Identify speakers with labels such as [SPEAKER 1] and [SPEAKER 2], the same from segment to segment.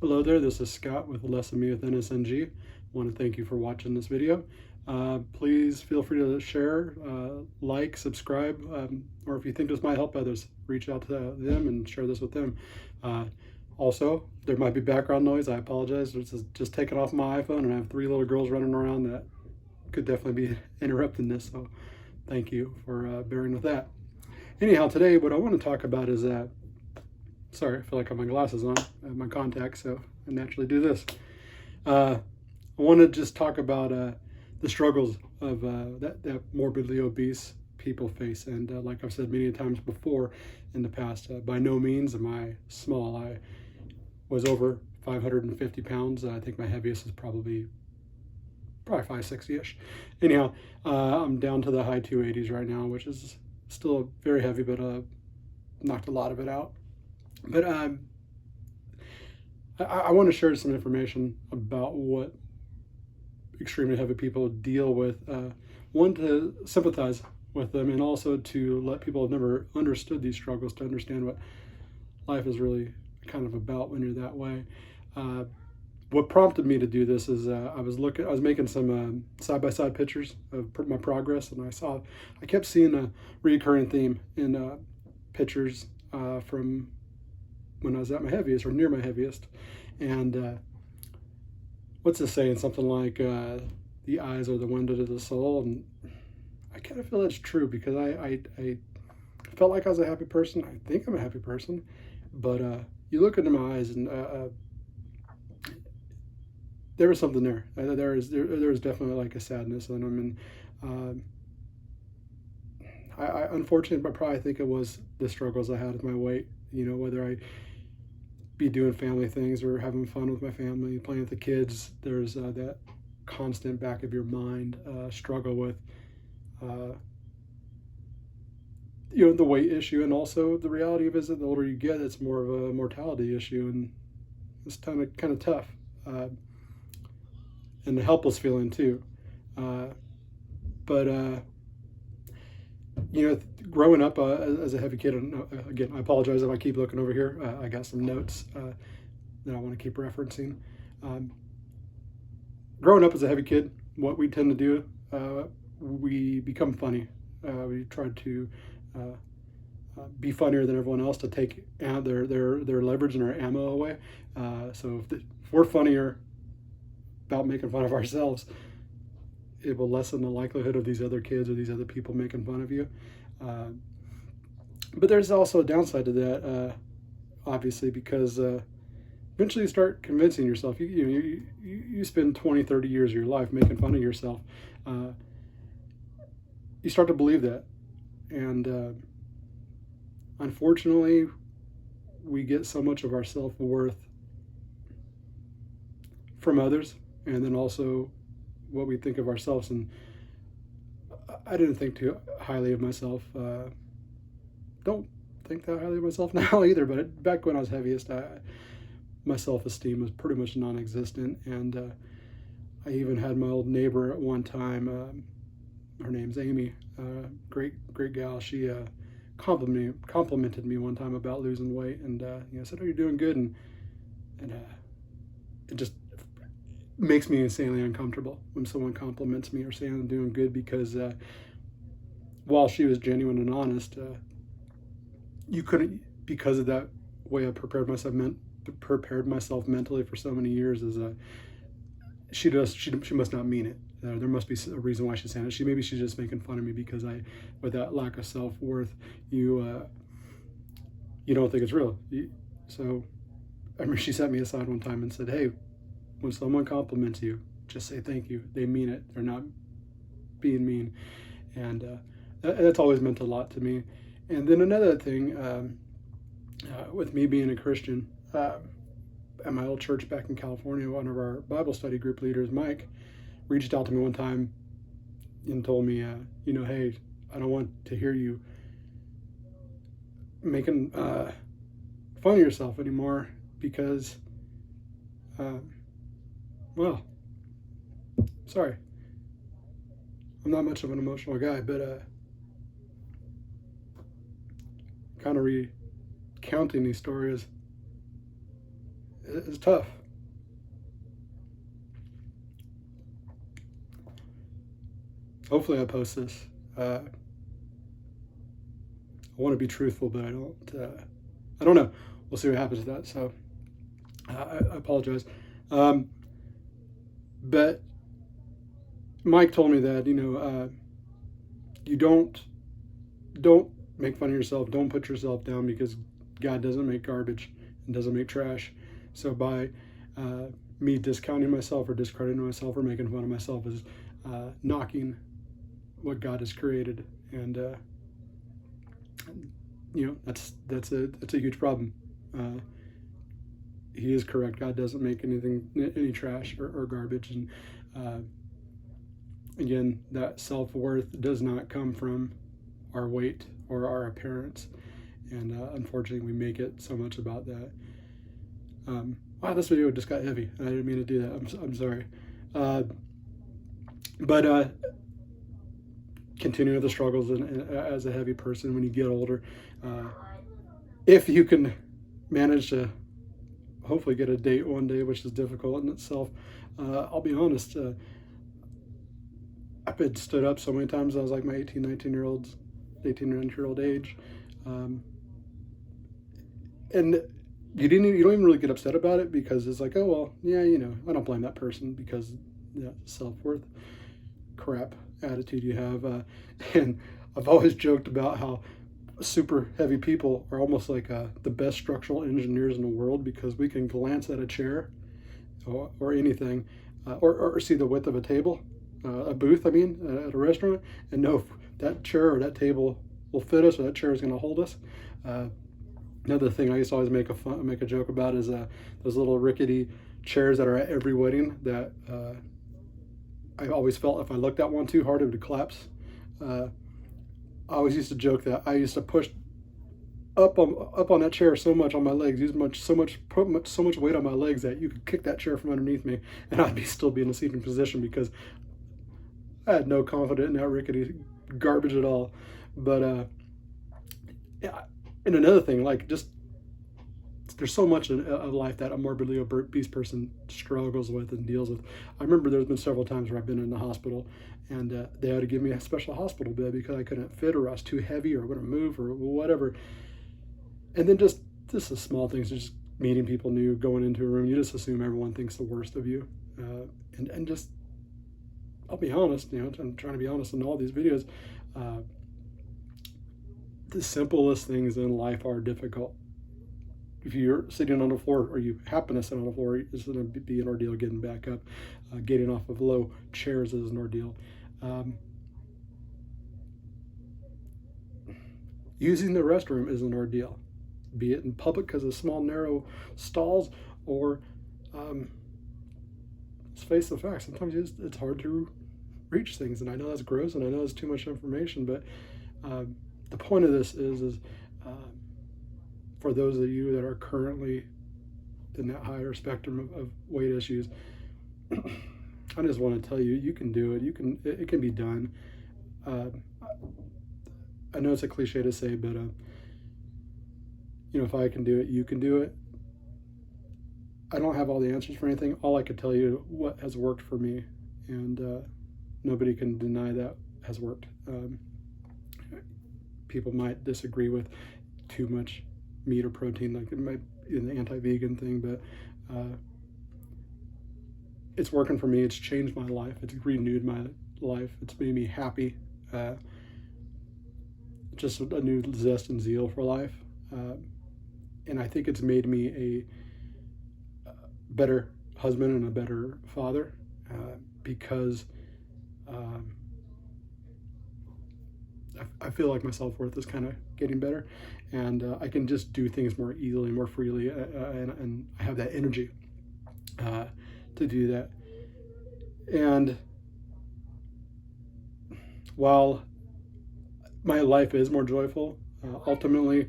[SPEAKER 1] Hello there, this is Scott with Less of Me with NSNG. I want to thank you for watching this video. Please feel free to share, like, subscribe, or if you think this might help others, reach out to them and share this with them. Also, there might be background noise. I apologize. This is just taken off my iPhone, and I have 3 little girls running around that could definitely be interrupting this, so thank you for bearing with that. Anyhow, today what I want to talk about is sorry, I feel like I have my glasses on, I have my contacts, so I naturally do this. I want to just talk about the struggles of that morbidly obese people face. And like I've said many times before in the past, by no means am I small. I was over 550 pounds. I think my heaviest is probably 560-ish. Anyhow, I'm down to the high 280s right now, which is still very heavy, but knocked a lot of it out. But I want to share some information about what extremely heavy people deal with. One, to sympathize with them, and also to let people who have never understood these struggles to understand what life is really kind of about when you're that way. What prompted me to do this is I was making some side-by-side pictures of my progress, and I kept seeing a recurring theme in pictures from when I was at my heaviest or near my heaviest. And what's the saying? Something like the eyes are the window to the soul. And I kind of feel that's true, because I felt like I was a happy person. I think I'm a happy person, but you look into my eyes, and there was something there. There was definitely like a sadness in them. And I unfortunately, but probably think it was the struggles I had with my weight. You know, whether I be doing family things or having fun with my family, playing with the kids, there's that constant back of your mind struggle with the weight issue, and also the reality of it is that the older you get, it's more of a mortality issue, and it's kind of tough, and the helpless feeling too. But growing up as a heavy kid, and again, I apologize if I keep looking over here. I got some notes that I want to keep referencing. Growing up as a heavy kid, what we tend to do, we become funny. We try to be funnier than everyone else to take their leverage and our ammo away. So if we're funnier about making fun of ourselves, it will lessen the likelihood of these other kids or these other people making fun of you. But there's also a downside to that, obviously, because eventually you start convincing yourself. You spend 20, 30 years of your life making fun of yourself. You start to believe that. And unfortunately, we get so much of our self-worth from others, and then also what we think of ourselves. And I didn't think too highly of myself. Don't think that highly of myself now either, but back when I was heaviest, my self-esteem was pretty much non-existent. And I even had my old neighbor at one time, her name's Amy, great gal. She complimented me one time about losing weight, and said, "Oh, you're doing good," and it just makes me insanely uncomfortable when someone compliments me or saying I'm doing good, because while she was genuine and honest, you couldn't, because of that way I prepared myself mentally for so many years, is she must not mean it. There must be a reason why she's saying it. Maybe she's just making fun of me because with that lack of self-worth, you don't think it's real. So I remember she set me aside one time and said, "Hey, when someone compliments you, just say thank you. They mean it. They're not being mean." And that's always meant a lot to me. And then another thing, with me being a Christian, at my old church back in California, one of our Bible study group leaders, Mike, reached out to me one time and told me, "Hey, I don't want to hear you making fun of yourself anymore, because well, sorry, I'm not much of an emotional guy, but kind of recounting these stories is tough. Hopefully I post this. I want to be truthful, but I don't know. We'll see what happens with that. So I apologize. But Mike told me that, you don't make fun of yourself. Don't put yourself down, because God doesn't make garbage and doesn't make trash. So by me discounting myself or discrediting myself or making fun of myself is knocking what God has created, and that's a huge problem. He is correct. God doesn't make any trash or garbage, and again, that self-worth does not come from our weight or our appearance, and unfortunately we make it so much about that. Wow, this video just got heavy. I didn't mean to do that. I'm sorry. But continue the struggles as a heavy person when you get older. If you can manage to hopefully get a date one day, which is difficult in itself. I'll be honest, I've been stood up so many times. I was like my 18, 19-year-old age. And you don't even really get upset about it, because it's like, oh, well, yeah, I don't blame that person, because that self-worth crap attitude you have. And I've always joked about how super heavy people are almost like the best structural engineers in the world, because we can glance at a chair or anything, or see the width of a table, a booth, at a restaurant, and know if that chair or that table will fit us, or that chair is going to hold us. Another thing I used to always make a joke about is those little rickety chairs that are at every wedding that I always felt if I looked at one too hard, it would collapse. I always used to joke that I used to push up on that chair so much on my legs, put so much weight on my legs that you could kick that chair from underneath me, and I'd still be in a seated position, because I had no confidence in that rickety garbage at all. But yeah. And another thing, there's so much of life that a morbidly obese person struggles with and deals with. I remember there's been several times where I've been in the hospital, and they had to give me a special hospital bed because I couldn't fit, or I was too heavy, or wouldn't move, or whatever. And then just the small things, just meeting people new, going into a room, you just assume everyone thinks the worst of you. And just, I'll be honest, I'm trying to be honest in all these videos. The simplest things in life are difficult. If you're sitting on the floor, or you happen to sit on the floor, it's going to be an ordeal getting back up. Getting off of low chairs is an ordeal. Using the restroom is an ordeal, be it in public because of small, narrow stalls, or let's face the fact, sometimes it's hard to reach things. And I know that's gross, and I know it's too much information, but the point of this is for those of you that are currently in that higher spectrum of weight issues, I just want to tell you, you can do it. It can be done. I know it's a cliche to say, but if I can do it, you can do it. I don't have all the answers for anything. All I could tell you what has worked for me, and nobody can deny that has worked. People might disagree with too much meat or protein, like in the anti-vegan thing, but it's working for me. It's changed my life. It's renewed my life. It's made me happy. Just a new zest and zeal for life. And I think it's made me a better husband and a better father, because I feel like my self-worth is kind of getting better, and I can just do things more easily, more freely, and I have that energy to do that. And while my life is more joyful, ultimately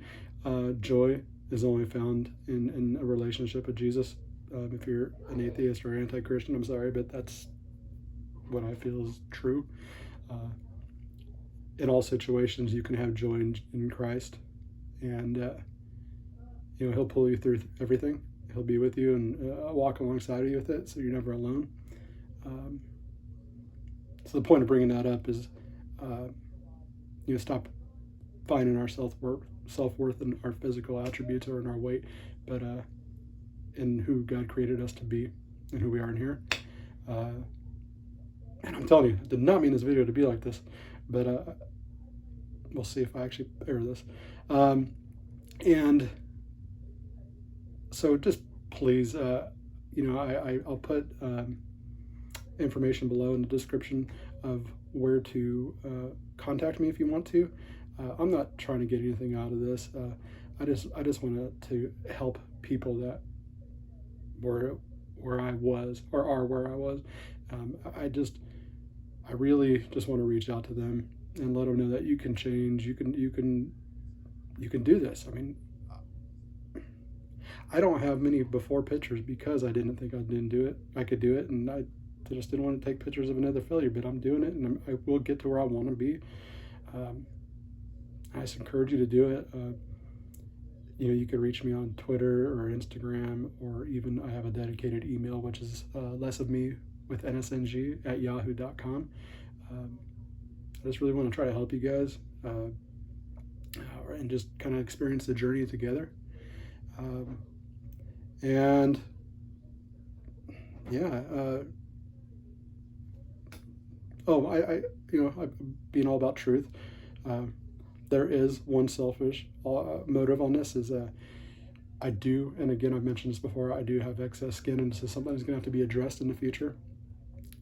[SPEAKER 1] joy is only found in a relationship with Jesus. If you're an atheist or anti-Christian, I'm sorry, but that's what I feel is true. In all situations, you can have joy in Christ, and He'll pull you through everything. He'll be with you and walk alongside of you with it, so you're never alone. So the point of bringing that up is, stop finding our self-worth in our physical attributes or in our weight, but in who God created us to be and who we are in here. And I'm telling you, I did not mean this video to be like this, but we'll see if I actually air this. And so just please, I'll put information below in the description of where to contact me if you want to. I'm not trying to get anything out of this. I just wanted to help people that were where I was or are where I was. I really just want to reach out to them and let them know that you can change. You can do this. I mean, I don't have many before pictures because I didn't think I could do it, and I just didn't want to take pictures of another failure. But I'm doing it, and I will get to where I want to be. I just encourage you to do it. You can reach me on Twitter or Instagram, or even I have a dedicated email, which is lessofme@yahoo.com. I just really want to try to help you guys and just kind of experience the journey together. And being all about truth. There is one selfish motive on this is I do, and again, I've mentioned this before, I do have excess skin, and this is something that's going to have to be addressed in the future.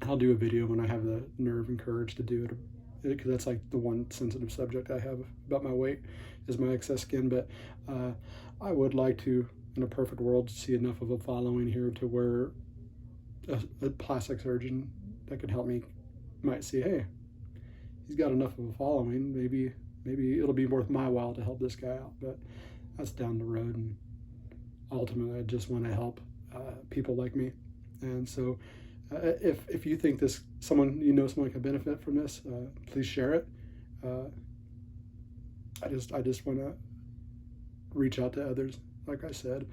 [SPEAKER 1] I'll do a video when I have the nerve and courage to do it, because that's like the one sensitive subject I have about my weight is my excess skin. But I would like to, in a perfect world, see enough of a following here to where a plastic surgeon that can help me might see, hey, he's got enough of a following, maybe it'll be worth my while to help this guy out. But that's down the road, and ultimately I just want to help people like me. And so if you think someone can benefit from this, please share it. I just want to reach out to others. Like I said,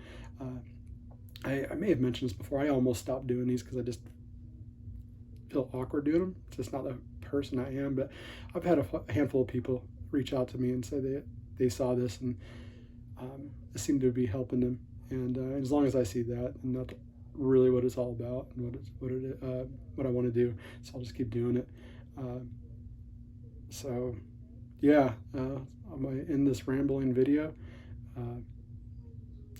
[SPEAKER 1] I may have mentioned this before, I almost stopped doing these because I just feel awkward doing them. It's just not the person I am. But I've had a handful of people reach out to me and say they saw this, and it seemed to be helping them. And as long as I see that, and that's really what it's all about, and what I want to do, so I'll just keep doing it. I'm going to end this rambling video.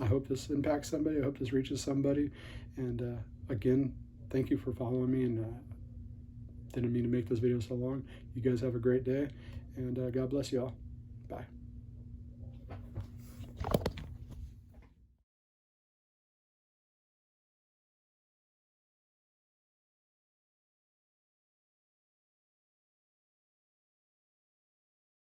[SPEAKER 1] I hope this impacts somebody. I hope this reaches somebody. And again, thank you for following me, and didn't mean to make this video so long. You guys have a great day, and God bless you all.